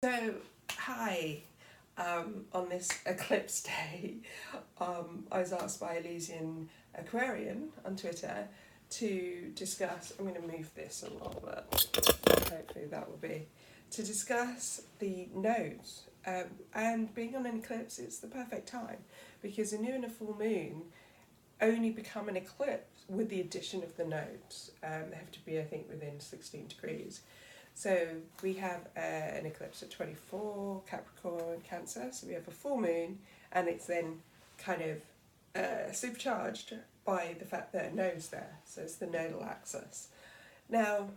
So, hi. On this eclipse day, I was asked by Elysian Aquarian on Twitter to discuss. I'm going to move this a little bit. Hopefully, that will be to discuss the nodes. And being on an eclipse, it's the perfect time because a new and a full moon only become an eclipse with the addition of the nodes. They have to be, I think, within 16 degrees. So we have an eclipse at 24, Capricorn, Cancer. So we have a full moon, and it's then kind of supercharged by the fact that a node's there. So it's the nodal axis. Now,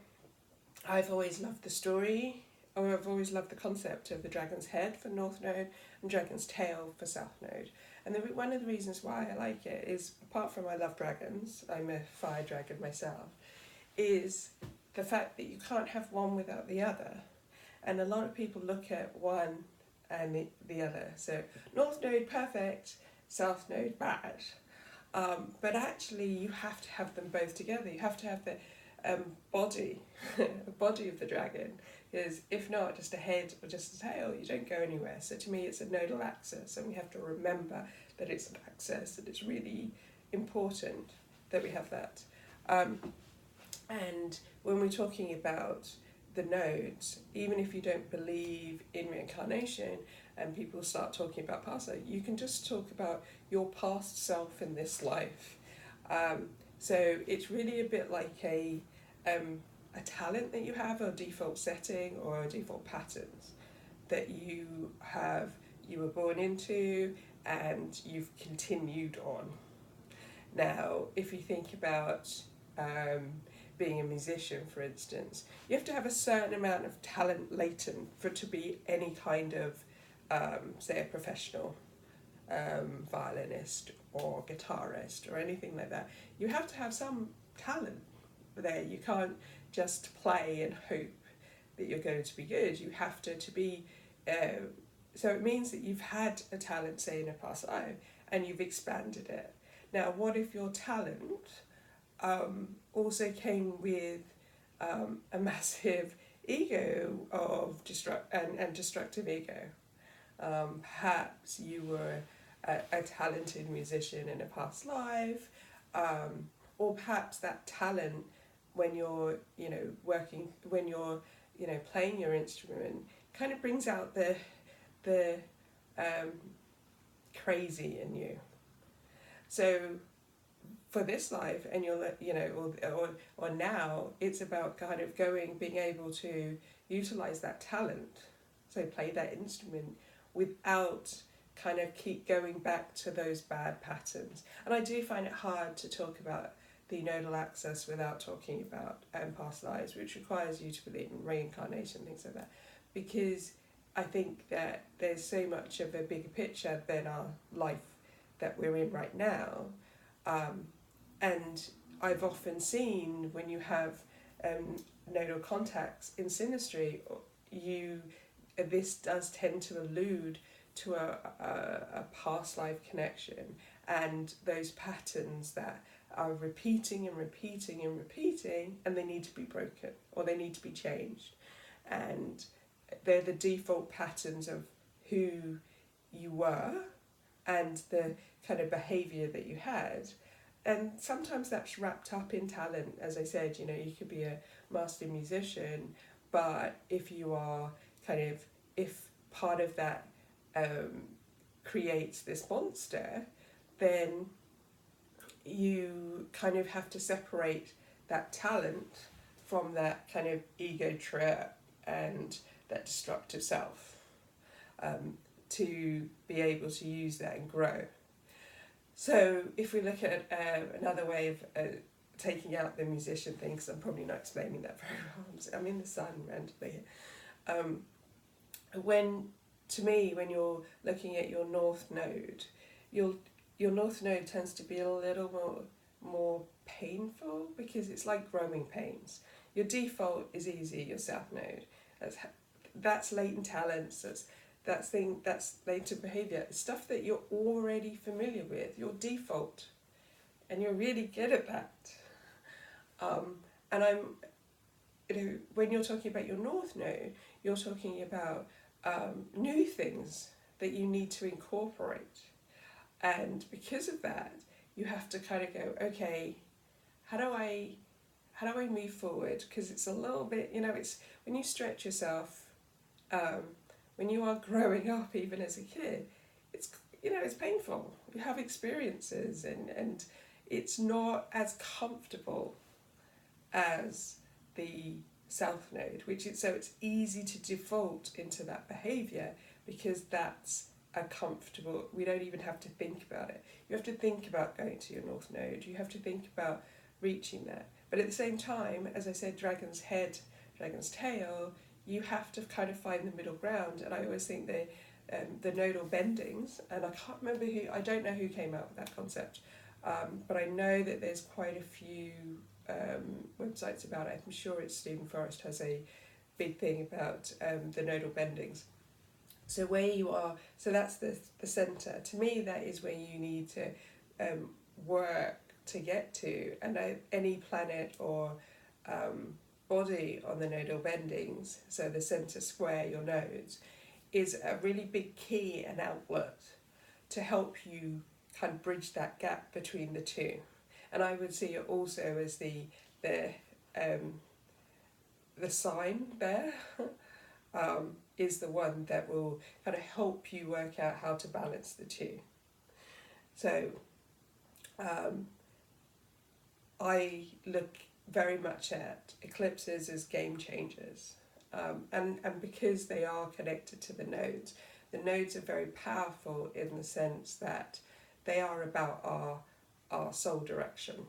I've always loved the story, or I've always loved the concept of the dragon's head for North Node and dragon's tail for South Node. And one of the reasons why I like it is, apart from I love dragons, I'm a fire dragon myself, is the fact that you can't have one without the other. And a lot of people look at one and the other. So North Node perfect, South Node bad. But actually you have to have them both together. You have to have the body, the body of the dragon, because if not, just a head or just a tail, you don't go anywhere. So to me, it's a nodal axis, and we have to remember that it's an axis, and it's really important that we have that. And when we're talking about the nodes, even if you don't believe in reincarnation and people start talking about past life, you can just talk about your past self in this life. So it's really a bit like a talent that you have, or default setting, or a default patterns that you were born into and you've continued on. Now, if you think about being a musician, for instance, you have to have a certain amount of talent latent for it to be any kind of, say, a professional violinist or guitarist or anything like that. You have to have some talent there. You can't just play and hope that you're going to be good. You have to be. So it means that you've had a talent, say, in a past life, and you've expanded it. Now, what if your talent also came with a massive ego of destructive ego? Perhaps you were a talented musician in a past life, or perhaps that talent, when you're working, when you're playing your instrument, kind of brings out the crazy in you. So for this life, and or now, it's about kind of being able to utilize that talent, so play that instrument without kind of keep going back to those bad patterns. And I do find it hard to talk about the nodal axis without talking about past lives, which requires you to believe in reincarnation, things like that, because I think that there's so much of a bigger picture than our life that we're in right now. And I've often seen, when you have nodal contacts in synastry, this does tend to allude to a past life connection, and those patterns that are repeating and repeating and repeating, and they need to be broken or they need to be changed. And they're the default patterns of who you were and the kind of behaviour that you had. And sometimes that's wrapped up in talent. As I said, you could be a master musician, but if you are if part of that creates this monster, then you kind of have to separate that talent from that kind of ego trip and that destructive self, to be able to use that and grow. So if we look at another way of taking out the musician thing, because I'm probably not explaining that very well, I'm in the sun randomly. When you're looking at your north node, your north node tends to be a little more painful, because it's like growing pains. Your default is easy, your south node. That's latent talents, that's latent behaviour, stuff that you're already familiar with, your default, and you're really good at that. And when you're talking about your north node, you're talking about new things that you need to incorporate. And because of that, you have to kind of go, okay, how do I move forward? Because it's a little bit, it's when you stretch yourself, when you are growing up, even as a kid, it's it's painful. You have experiences, and it's not as comfortable as the south node, so it's easy to default into that behavior because that's a comfortable. We don't even have to think about it. You have to think about going to your north node. You have to think about reaching that. But at the same time, as I said, dragon's head, dragon's tail, you have to kind of find the middle ground. And I always think the nodal bendings, and I don't know who came up with that concept, but I know that there's quite a few websites about it. I'm sure Stephen Forrest has a big thing about the nodal bendings. So where you are, so that's the centre. To me, that is where you need to work to get to. And any planet or body on the nodal bendings, so the centre square, your nodes, is a really big key and outlet to help you kind of bridge that gap between the two. And I would see it also as the sign there is the one that will kind of help you work out how to balance the two. So I look very much at eclipses as game changers, and because they are connected to the nodes are very powerful in the sense that they are about our soul direction.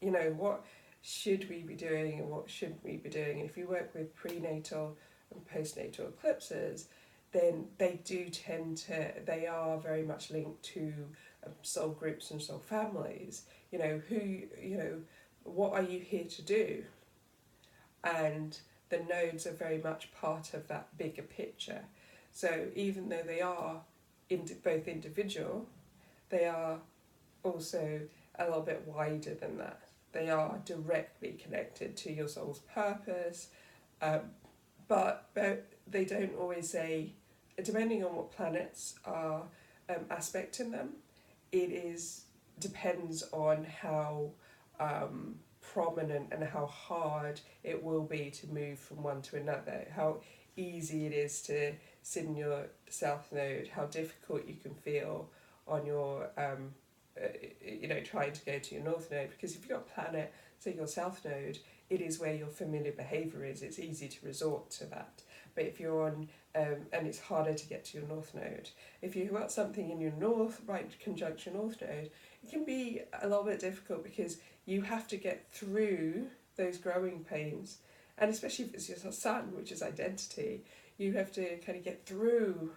What should we be doing and what shouldn't we be doing? And if you work with prenatal and postnatal eclipses, then they are very much linked to soul groups and soul families. What are you here to do? And the nodes are very much part of that bigger picture. So even though they are both individual, they are also a little bit wider than that. They are directly connected to your soul's purpose, but they don't always say, depending on what planets are aspecting them, depends on how prominent and how hard it will be to move from one to another, how easy it is to sit in your south node, how difficult you can feel on your trying to go to your north node, because if you've got a planet, say your south node, it is where your familiar behaviour is. It's easy to resort to that. But if you're on, and it's harder to get to your north node. If you've got something in your north, right conjunction north node, it can be a little bit difficult because you have to get through those growing pains, and especially if it's your sun, which is identity, you have to kind of get through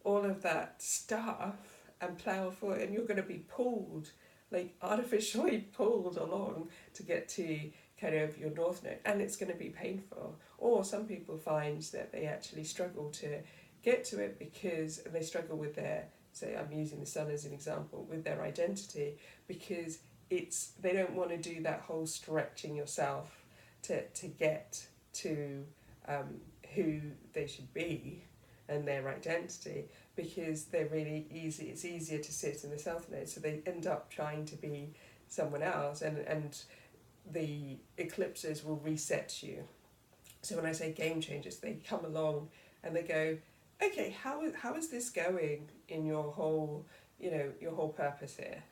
all of that stuff and plough forward, and you're going to be pulled, like artificially pulled along to get to kind of your north node, and it's going to be painful. Or some people find that they actually struggle to get to it because they struggle with their, say I'm using the sun as an example, with their identity, because they don't want to do that whole stretching yourself to get to who they should be and their identity, because they're really easy. It's easier to sit in the south node, so they end up trying to be someone else, and the eclipses will reset you. So when I say game changers, they come along and they go, okay, how is this going in your whole purpose here?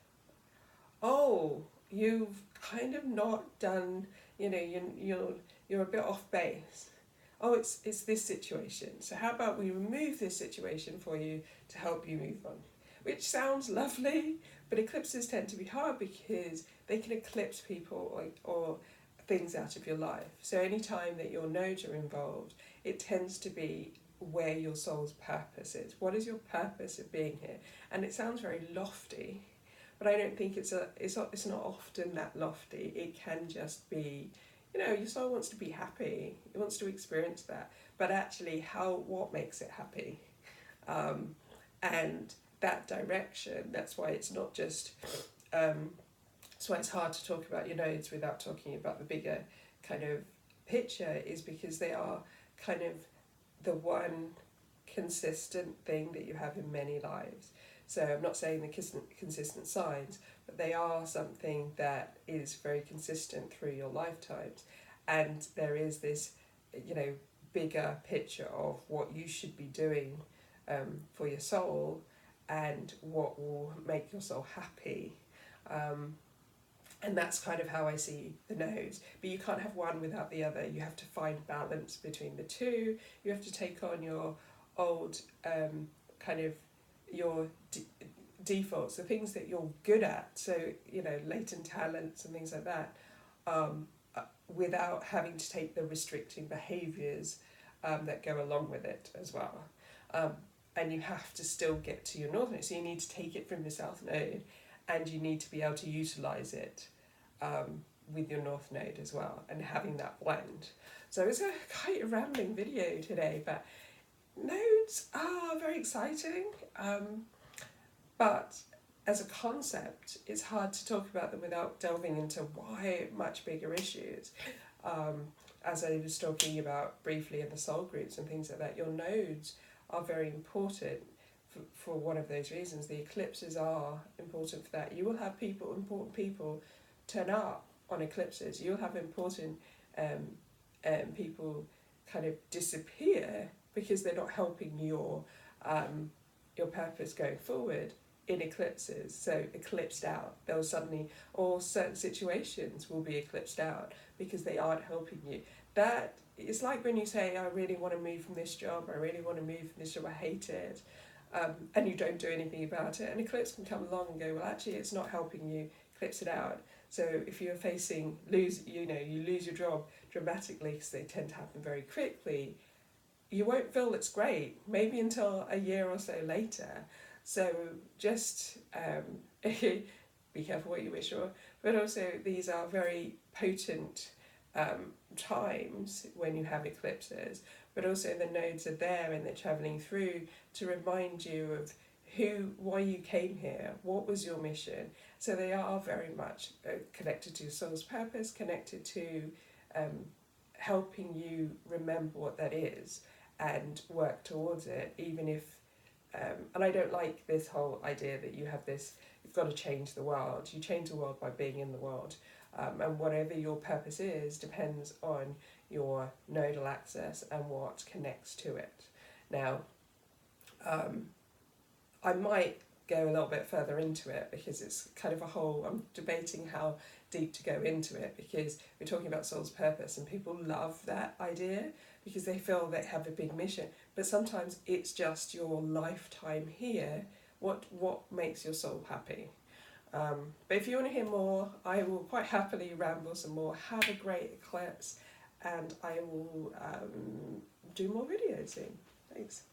Oh, you've kind of not done, you're a bit off base. Oh, it's this situation. So how about we remove this situation for you to help you move on? Which sounds lovely, but eclipses tend to be hard because they can eclipse people or things out of your life. So anytime that your nodes are involved, it tends to be where your soul's purpose is. What is your purpose of being here? And it sounds very lofty, but I don't think it's not often that lofty. It can just be, your soul wants to be happy. It wants to experience that. But actually, what makes it happy? And that direction, that's why it's not just, that's why it's hard to talk about your nodes without talking about the bigger kind of picture, is because they are kind of the one consistent thing that you have in many lives. So I'm not saying the consistent signs, but they are something that is very consistent through your lifetimes. And there is this, bigger picture of what you should be doing for your soul and what will make your soul happy. And that's kind of how I see the nodes. But you can't have one without the other. You have to find balance between the two. You have to take on your old kind of your defaults, the things that you're good at. So, latent talents and things like that, without having to take the restricting behaviours that go along with it as well. And you have to still get to your north node. So you need to take it from the south node, and you need to be able to utilise it with your north node as well, and having that blend. So it's a quite a rambling video today, but nodes are very exciting. But as a concept, it's hard to talk about them without delving into much bigger issues. As I was talking about briefly in the soul groups and things like that, your nodes are very important for one of those reasons. The eclipses are important for that. You will have important people turn up on eclipses. You'll have important people kind of disappear because they're not helping your purpose going forward in eclipses. So eclipsed out. They'll suddenly, or certain situations will be eclipsed out because they aren't helping you. That it's like when you say, I really want to move from this job, I really want to move from this job, I hate it. And you don't do anything about it. An eclipse can come along and go, well, actually, it's not helping you. Eclipse it out. So if you're you lose your job dramatically, because they tend to happen very quickly, you won't feel it's great. Maybe until a year or so later. So just be careful what you wish for. But also, these are very potent times when you have eclipses. But also the nodes are there and they're travelling through to remind you of why you came here, what was your mission. So they are very much connected to your soul's purpose, connected to helping you remember what that is and work towards it, even if, and I don't like this whole idea that you've got to change the world. You change the world by being in the world. And whatever your purpose is depends on your nodal axis and what connects to it. Now, I might go a little bit further into it because it's kind of I'm debating how deep to go into it, because we're talking about soul's purpose and people love that idea because they feel they have a big mission. But sometimes it's just your lifetime here, what makes your soul happy. But if you want to hear more, I will quite happily ramble some more. Have a great eclipse, and I will do more videos soon. Thanks.